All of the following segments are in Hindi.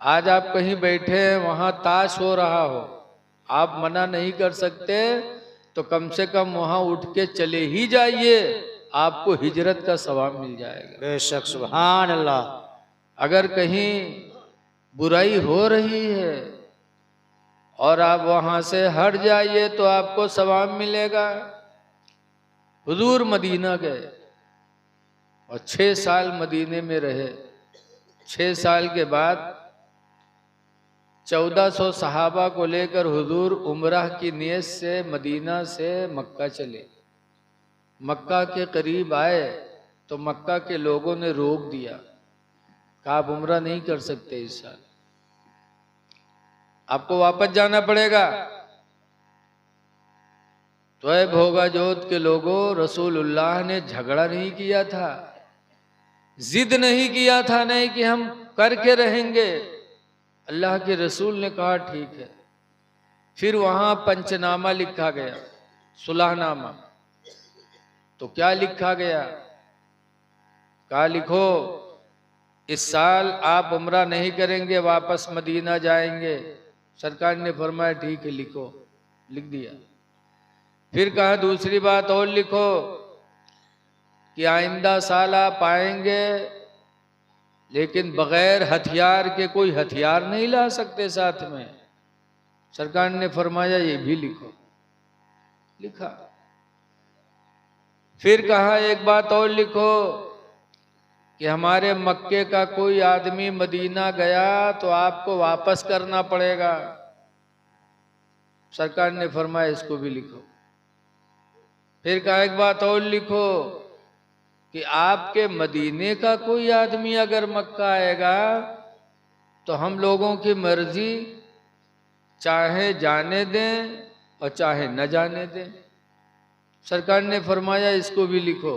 आज आप कहीं बैठे हैं, वहां ताश हो रहा हो, आप मना नहीं कर सकते, तो कम से कम वहां उठ के चले ही जाइए, आपको हिजरत का सवाब मिल जाएगा। बेशक, सुभान अल्लाह। अगर कहीं बुराई हो रही है और आप वहां से हट जाइए तो आपको सवाब मिलेगा। हुजूर मदीना गए और 6 साल मदीने में रहे। 6 साल के बाद 1400 सहाबा को लेकर हुजूर उम्रह की नियत से मदीना से मक्का चले। मक्का के करीब आए तो मक्का के लोगों ने रोक दिया, कहा आप उम्रह नहीं कर सकते इस साल, आपको वापस जाना पड़ेगा। तो ऐ भोगा जोत के लोगों, रसूलुल्लाह ने झगड़ा नहीं किया था, जिद नहीं किया था, नहीं कि हम करके रहेंगे। अल्लाह के रसूल ने कहा ठीक है। फिर वहां पंचनामा लिखा गया, सुलहनामा। तो क्या लिखा गया? कहा लिखो इस साल आप उम्रा नहीं करेंगे, वापस मदीना जाएंगे। सरकार ने फरमाया ठीक है लिखो, लिख दिया। फिर कहा दूसरी बात और लिखो कि आइंदा साल आप आएंगे, लेकिन बगैर हथियार के, कोई हथियार नहीं ला सकते साथ में। सरकार ने फरमाया ये भी लिखो, लिखा। फिर कहा एक बात और लिखो कि हमारे मक्के का कोई आदमी मदीना गया तो आपको वापस करना पड़ेगा। सरकार ने फरमाया इसको भी लिखो। फिर कहा एक बात और लिखो कि आपके मदीने का कोई आदमी अगर मक्का आएगा तो हम लोगों की मर्जी, चाहे जाने दें और चाहे न जाने दें। सरकार ने फरमाया इसको भी लिखो।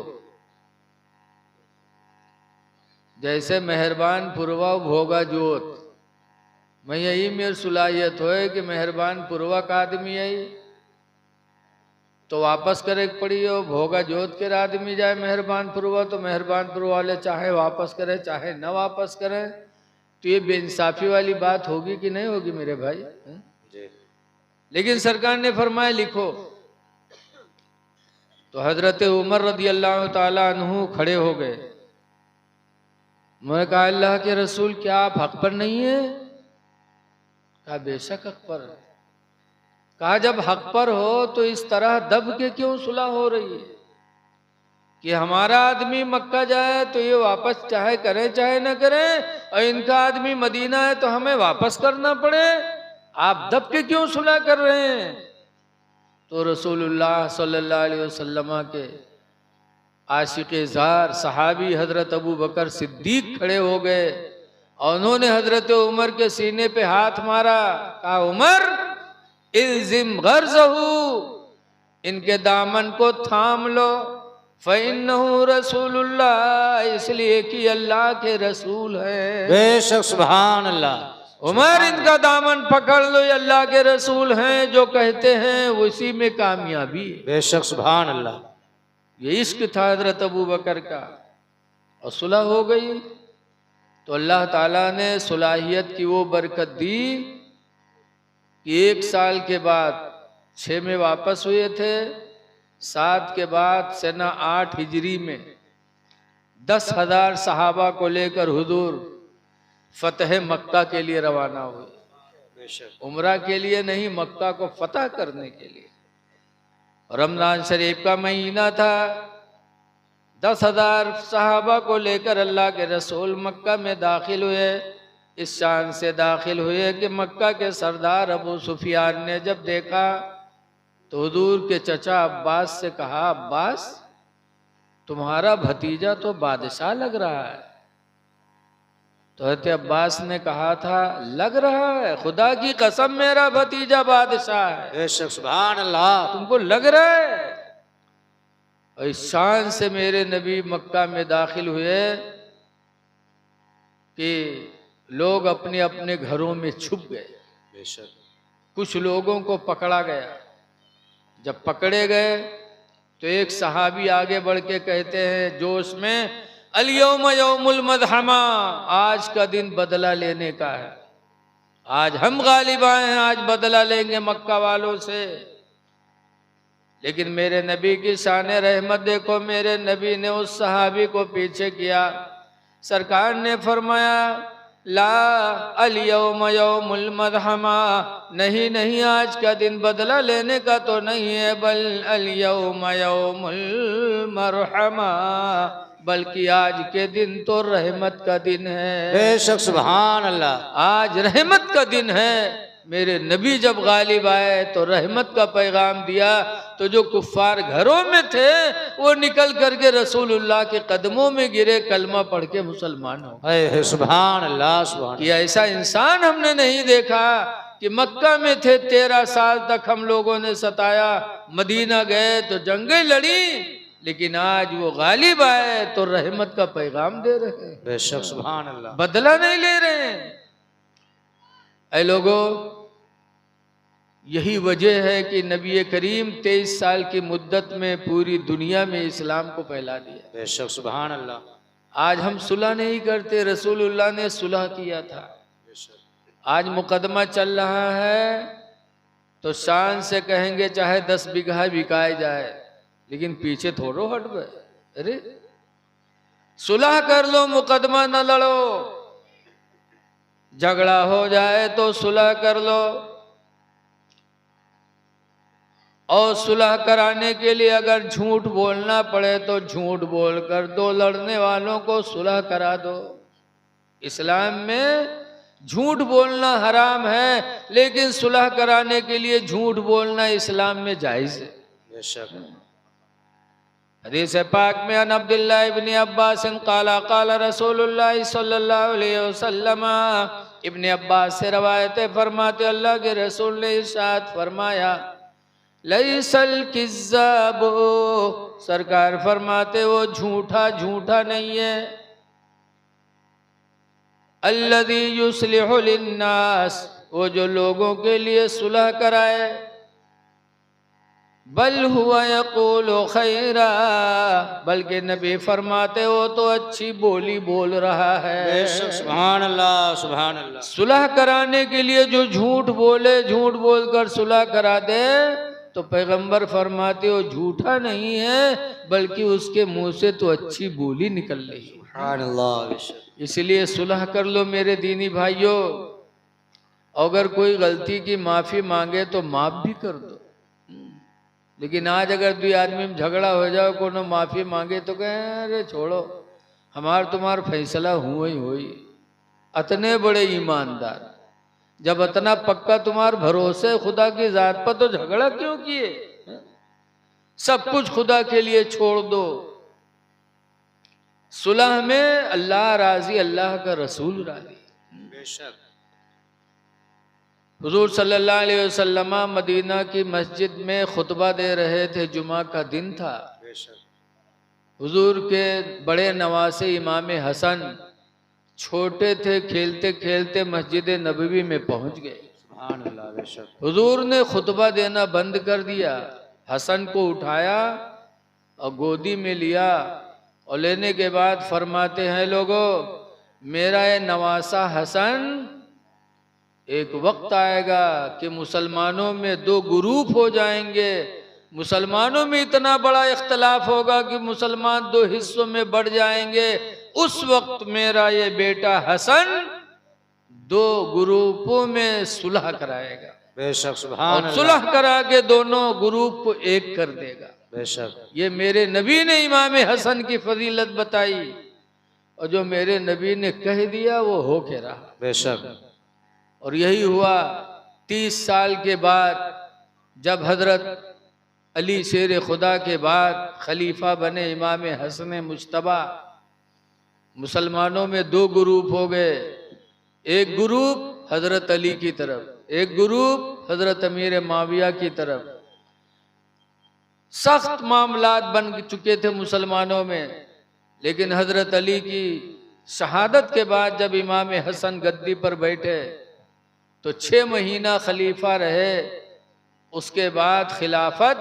जैसे मेहरबान पुरवा भोगा जोत, मैं यही मेरी सलाहियत होए कि मेहरबान पुरवा का आदमी आई तो वापस करे पड़ी हो, भोगा जोत के आदमी जाए मेहरबान पुरवा तो मेहरबान पुरवा वाले चाहे वापस करे चाहे न वापस करें। तो ये बेइंसाफी वाली बात होगी कि नहीं होगी मेरे भाई? लेकिन सरकार ने फरमाया लिखो। तो हजरत उमर रदी अल्लाह ताला अन्हु खड़े हो गए। मैंने कहा अल्लाह के रसूल क्या आप हक पर नहीं है? कहा बेशक हक पर। कहा जब हक पर हो तो इस तरह दब के क्यों सुलह हो रही है कि हमारा आदमी मक्का जाए तो ये वापस चाहे करें चाहे न करें, और इनका आदमी मदीना है तो हमें वापस करना पड़े, आप दब के क्यों सुलह कर रहे हैं? तो रसूलुल्लाह सल्लल्लाहु अलैहि वसल्लम के आशिक़े ज़ार सहाबी हजरत अबू बकर सिद्दीक खड़े हो गए और उन्होंने हजरत उमर के सीने पे हाथ मारा। कहा उमर इल्ज़िम गर्ज़हू, इनके दामन को थाम लो, फ़इन्नहु रसूलुल्लाह, इसलिए कि अल्लाह के रसूल है। बेशक, सुभान अल्लाह। उमर इनका दामन पकड़ लो, ये अल्लाह के रसूल हैं, जो कहते हैं उसी में कामयाबी। बेशक, सुभान अल्लाह। ये इश्क था हजरत अबू बकर का, और सुलह हो गई। तो अल्लाह ताला ने सुलाहियत की वो बरकत दी कि 1 साल के बाद 6 में वापस हुए थे। 7 के बाद सना 8 हिजरी में 10,000 सहाबा को लेकर हुजूर फतह मक्का के लिए रवाना हुए। उम्रा के लिए नहीं, मक्का को फतह करने के लिए। रमजान शरीफ का महीना था। 10,000 सहाबा को लेकर अल्लाह के रसूल मक्का में दाखिल हुए। इस शान से दाखिल हुए कि मक्का के सरदार अबू सुफियान ने जब देखा तो हुजूर के चचा अब्बास से कहा अब्बास तुम्हारा भतीजा तो बादशाह लग रहा है। तो हज़रत अब्बास ने कहा था लग रहा है, खुदा की कसम मेरा भतीजा बादशाह है। बेशक, सुभान अल्लाह। तुमको लग रहा है? और इस शान से मेरे नबी मक्का में दाखिल हुए कि लोग अपने अपने घरों में छुप गए। बेशक। कुछ लोगों को पकड़ा गया। जब पकड़े गए तो एक सहाबी आगे बढ़ के कहते हैं जोश में, अल यौम यौमुल मदहमा, आज का दिन बदला लेने का है। आज हम गालिब आए हैं, आज बदला लेंगे मक्का वालों से। लेकिन मेरे नबी की शान रहमत देखो, मेरे नबी ने उस सहाबी को पीछे किया। सरकार ने फरमाया ला अल यौम यौमुल मरहमा, नहीं नहीं आज का दिन बदला लेने का तो नहीं है, बल अल यौम यौमुल मरहमा, बल्कि आज के दिन तो रहमत का दिन है। बेशक सुभान अल्लाह। आज रहमत का दिन है। मेरे नबी जब गालिब आए तो रहमत का पैगाम दिया, तो जो कुफ्फार घरों में थे वो निकल करके रसूलुल्लाह के कदमों में गिरे, कलमा पढ़ के मुसलमान हो। है सुभान अल्लाह सुभान। कि ऐसा इंसान हमने नहीं देखा कि मक्का में थे 13 साल तक हम लोगों ने सताया, मदीना गए तो जंगें लड़ी, लेकिन आज वो गालिब आए तो रहमत का पैगाम दे रहे हैं। बेशक सुभान अल्लाह। बदला नहीं ले रहे हैं। ऐ लोगों, यही वजह है कि नबी करीम 23 साल की मुद्दत में पूरी दुनिया में इस्लाम को फैला दिया। बेशक सुभान अल्लाह। आज हम सुलह नहीं करते, रसूलुल्लाह ने सुलह किया था। आज मुकदमा चल रहा है तो शान से कहेंगे चाहे 10 बीघा बिकाए जाए, लेकिन पीछे थोड़ो हट गए। अरे सुलह कर लो, मुकदमा न लड़ो। झगड़ा हो जाए तो सुलह कर लो, और सुलह कराने के लिए अगर झूठ बोलना पड़े तो झूठ बोलकर दो लड़ने वालों को सुलह करा दो। इस्लाम में झूठ बोलना हराम है, लेकिन सुलह कराने के लिए झूठ बोलना इस्लाम में जायज है। बेशक। हदीस पाक में अन अब्दुल्लाह इब्न अब्बास काला काला रसूलुल्लाह सल्लल्लाहु अलैहि वसल्लम, इब्न अब्बास से रवायत फरमाते अल्लाह के रसूल ने इरशाद फरमाया लैसल किज़्ज़ाब, सरकार फरमाते वो झूठा झूठा नहीं है। अल्लज़ी युस्लिहु लिन्नास, वो जो लोगों के लिए सुलह कराए। बल हुवा यक़ूलु खैरा, बल्कि नबी फरमाते वो तो अच्छी बोली बोल रहा है। बेशक सुभान अल्लाह सुभान अल्लाह। सुलह कराने के लिए जो झूठ बोले, झूठ बोलकर सुलह करा दे, तो पैगंबर फरमाते हो झूठा नहीं है, बल्कि उसके मुंह से तो अच्छी बोली निकल रही है। सुभान अल्लाह। इसलिए सुलह कर लो मेरे दीनी भाइयों। अगर कोई गलती की माफी मांगे तो माफ भी कर दो। लेकिन आज अगर 2 आदमी में झगड़ा हो जाए, कोनो माफी मांगे तो कहे अरे छोड़ो, हमार तुम्हार फैसला हुआ ही हुई। अतने बड़े ईमानदार, जब इतना पक्का तुम्हार भरोसे खुदा की जात पर, तो झगड़ा क्यों किए? सब कुछ खुदा के लिए छोड़ दो। सुलह में अल्लाह राजी, अल्लाह का रसूल राजी। बेशक। हुजूर सल्लल्लाहु अलैहि वसल्लम मदीना की मस्जिद में खुतबा दे रहे थे, जुमा का दिन था। बेशक। हुजूर के बड़े नवासे इमाम हसन छोटे थे, खेलते खेलते मस्जिद नबवी में पहुंच गए। सुभान अल्लाह। बेशक। हुजूर ने खुतबा देना बंद कर दिया। हसन को उठाया और गोदी में लिया, और लेने के बाद फरमाते हैं लोगों, मेरा ये नवासा हसन, एक वक्त आएगा कि मुसलमानों में 2 ग्रुप हो जाएंगे। मुसलमानों में इतना बड़ा इख्तलाफ होगा कि मुसलमान 2 हिस्सों में बढ़ जाएंगे। उस वक्त मेरा ये बेटा हसन 2 ग्रुपों में सुलह कराएगा। बेशक सुभान अल्लाह। सुलह करा के दोनों ग्रुप को एक कर देगा। बेशक। ये मेरे नबी ने इमाम हसन की फजीलत बताई, और जो मेरे नबी ने कह दिया वो हो के रहा। बेशक। और यही हुआ 30 साल के बाद, जब हजरत अली शेर खुदा के बाद खलीफा बने इमाम हसन मुज्तबा। मुसलमानों में 2 ग्रुप हो गए, एक ग्रुप हजरत अली की तरफ, एक ग्रुप हजरत अमीर माविया की तरफ। सख्त मामलात बन चुके थे मुसलमानों में। लेकिन हजरत अली की शहादत के बाद जब इमाम हसन गद्दी पर बैठे तो 6 महीना खलीफा रहे। उसके बाद खिलाफत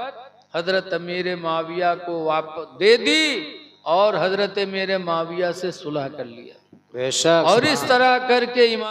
हजरत अमीर माविया को वापस दे दी और हजरत अमीर माविया से सुलह कर लिया। बेशक। और इस तरह करके इमाम